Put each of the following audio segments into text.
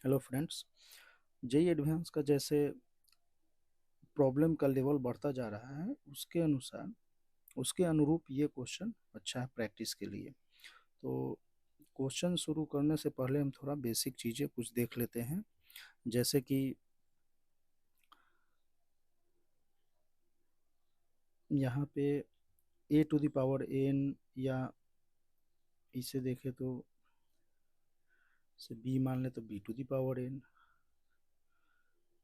Hello friends. JEE advance का जैसे problem का लेवल बढ़ता जा रहा है उसके अनुसार उसके अनुरूप ये क्वेश्चन अच्छा है प्रैक्टिस के लिए। तो क्वेश्चन शुरू करने से पहले हम थोड़ा बेसिक चीज़ें कुछ देख लेते हैं। जैसे कि यहाँ पे a to the power n, या इसे देखें तो इसे बी मान ले तो b to the power n.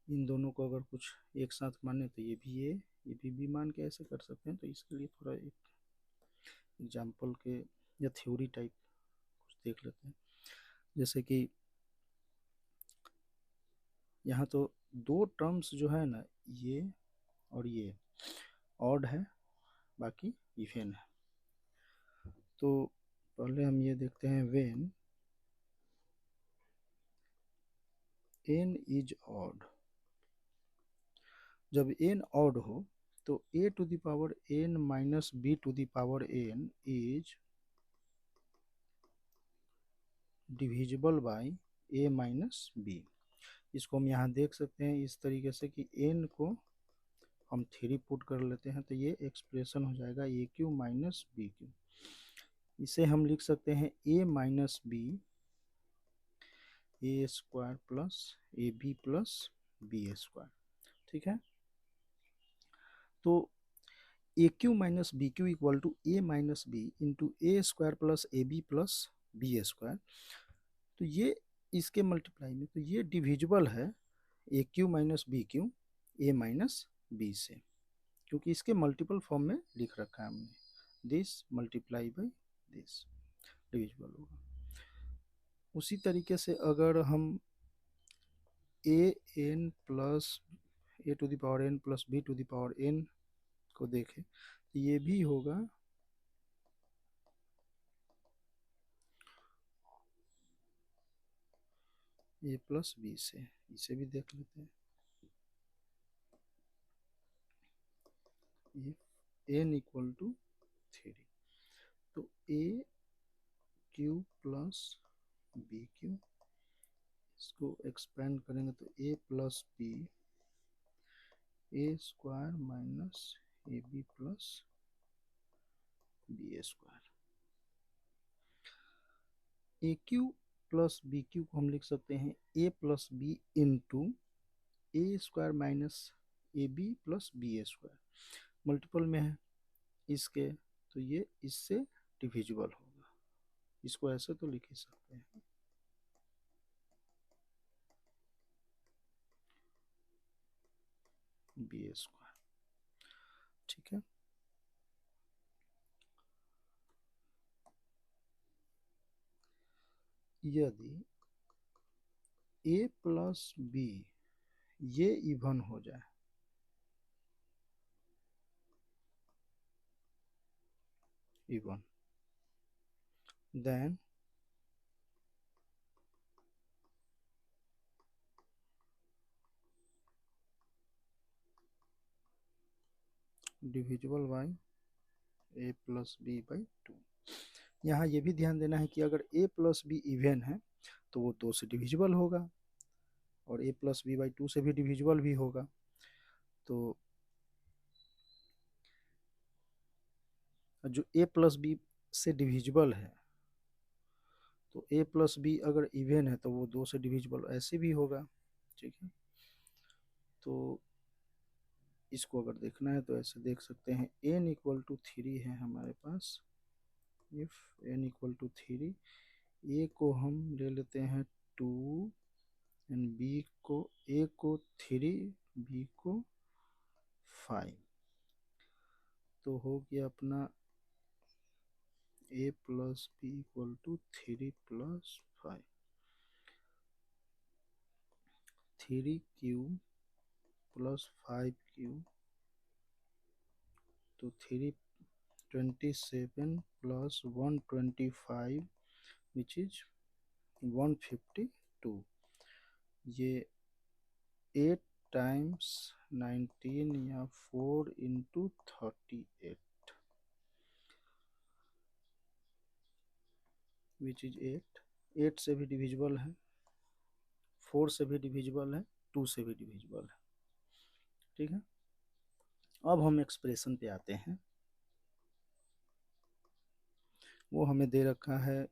इन दोनों को अगर कुछ एक साथ माने तो ये भी ए, ये भी बी मान के ऐसे कर सकते हैं। तो इसके लिए थोड़ा एक एग्जाम्पल के या थ्योरी टाइप कुछ देख लेते हैं। जैसे कि यहाँ तो दो टर्म्स जो है ना, ये और ये ऑड है, बाकी इवन है। तो पहले हम ये देखते हैं, व्हेन n इज ऑड। जब n ऑड हो तो a to the power n minus b to the power n is divisible by a minus b। इसको हम यहाँ देख सकते हैं इस तरीके से कि n को हम 3 पुट कर लेते हैं तो ये एक्सप्रेशन हो जाएगा a q minus b q. इसे हम लिख सकते हैं a minus b a square plus a b plus b square. ठीक है। तो a q minus b q equal to a minus b into a square plus a b plus b square. तो ये इसके मल्टीप्लाई में तो ये divisible है a q minus b q a minus b से, क्योंकि इसके मल्टीपल फॉर्म में लिख रखा है हमने। This multiply by this divisible होगा। उसी तरीके से अगर हम a n plus a to the power n plus b to the power n को देखें तो ये भी होगा ए प्लस बी से। इसे भी देख लेते हैं। एन इक्वल टू 3, तो a q plus b q, इसको एक्सपेंड करेंगे तो a plus b a square minus a b plus b square. A q plus b q को हम लिख सकते हैं a plus b into a square minus a b plus b square. Multiple में है इसके, तो ये इससे डिविजिबल होगा। इसको ऐसे तो लिख ही सकते हैं, बी स्क्वायर। ठीक है। यदि ए प्लस बी ये इवन हो जाए, even, then divisible by A plus B by 2। यहाँ ये भी ध्यान देना है कि अगर ए प्लस बी इवन है तो वो 2 से डिविजिबल होगा, और ए प्लस बी बाई 2 से भी डिविजिबल भी होगा। तो जो ए प्लस बी से डिविजिबल है, तो ए प्लस बी अगर इवन है तो वो 2 से डिविजिबल ऐसे भी होगा। ठीक है। तो इसको अगर देखना है तो ऐसे देख सकते हैं, एन इक्वल टू 3 है हमारे पास। इफ एन इक्वल टू 3, ए को हम ले लेते हैं 2 एंड बी को, ए को 3 बी को 5, तो हो गया अपना a plus b equal to 3 plus 5। 3 q plus 5 q, तो 327 प्लस 125 विच इज 152। ये 8 टाइम्स 19 या 4 इंटू 38 विच इज 8। 8 से भी डिविजिबल है 4 से भी डिविजिबल है, 2 से भी डिविजिबल है। ठीक है, अब हम एक्सप्रेशन पे आते हैं। वो हमें दे रखा है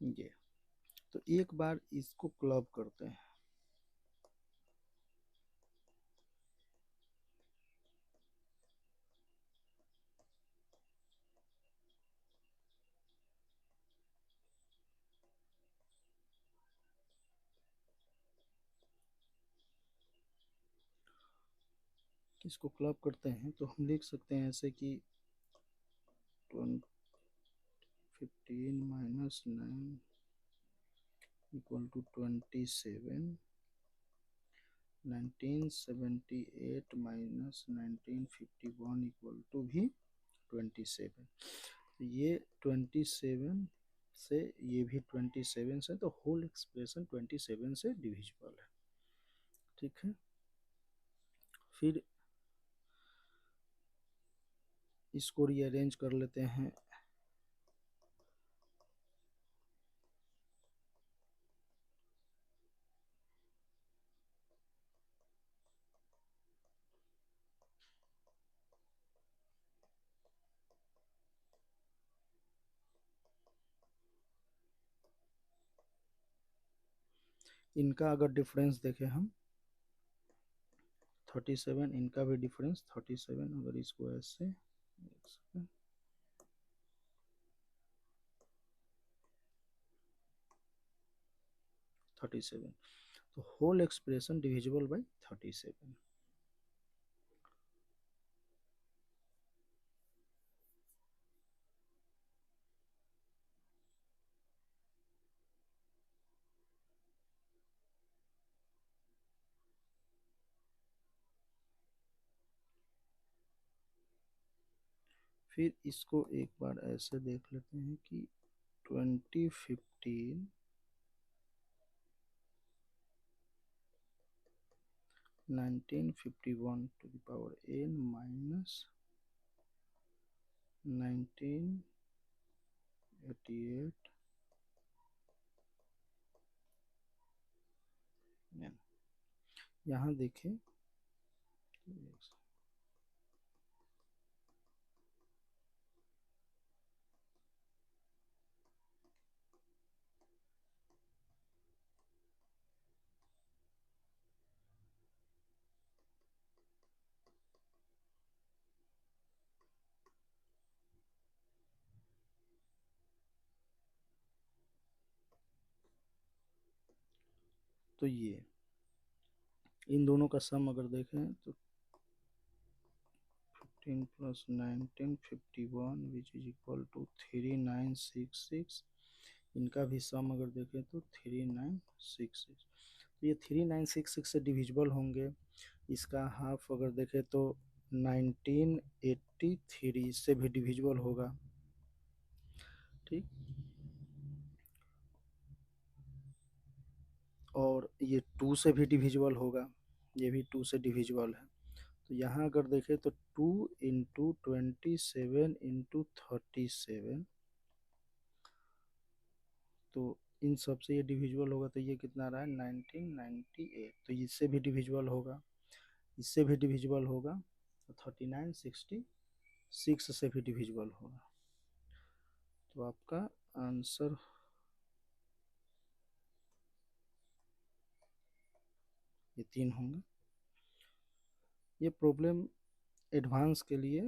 ये। तो एक बार इसको क्लब करते हैं। इसको क्लब करते हैं तो हम लिख सकते हैं ऐसे कि 15 minus 9 equal to 27, 1978 minus 1951 equal to भी 27। ये 27 से, ये भी 27 से, तो होल एक्सप्रेशन 27 से डिविजिबल है। ठीक है, फिर इसको रीअरेंज कर लेते हैं। इनका अगर डिफरेंस देखें हम 37, इनका भी डिफरेंस 37, अगर इसको ऐसे 37, तो होल एक्सप्रेशन डिविजिबल बाई 37। फिर इसको एक बार ऐसे देख लेते हैं कि 2015 1951 to the power n minus 1988 n। यहाँ देखें तो ये इन दोनों का सम अगर देखें तो 15 plus 1951 which is equal to 3966। इनका भी सम अगर देखें तो 3966, तो ये 3966 से डिविजिबल होंगे। इसका हाफ अगर देखें तो 1983 से भी डिविजिबल होगा। ठीक, और ये 2 से भी डिविजिबल होगा, ये भी 2 से डिविजिबल है। तो यहाँ अगर देखें तो 2 इंटू 27 इंटू 37, तो इन सब से ये डिविजिबल होगा, तो ये कितना रहा है 1998, तो इससे भी डिविजिबल होगा, इससे भी डिविजिबल होगा, तो 3966 से भी डिविजिबल होगा। तो आपका आंसर ये 3 होंगे। ये प्रॉब्लम एडवांस के लिए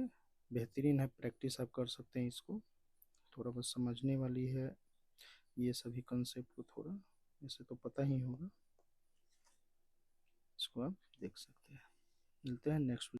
बेहतरीन है, प्रैक्टिस आप कर सकते हैं इसको, थोड़ा बहुत समझने वाली है ये सभी कंसेप्ट को, थोड़ा ऐसे तो पता ही होगा, इसको आप देख सकते हैं। मिलते हैं नेक्स्ट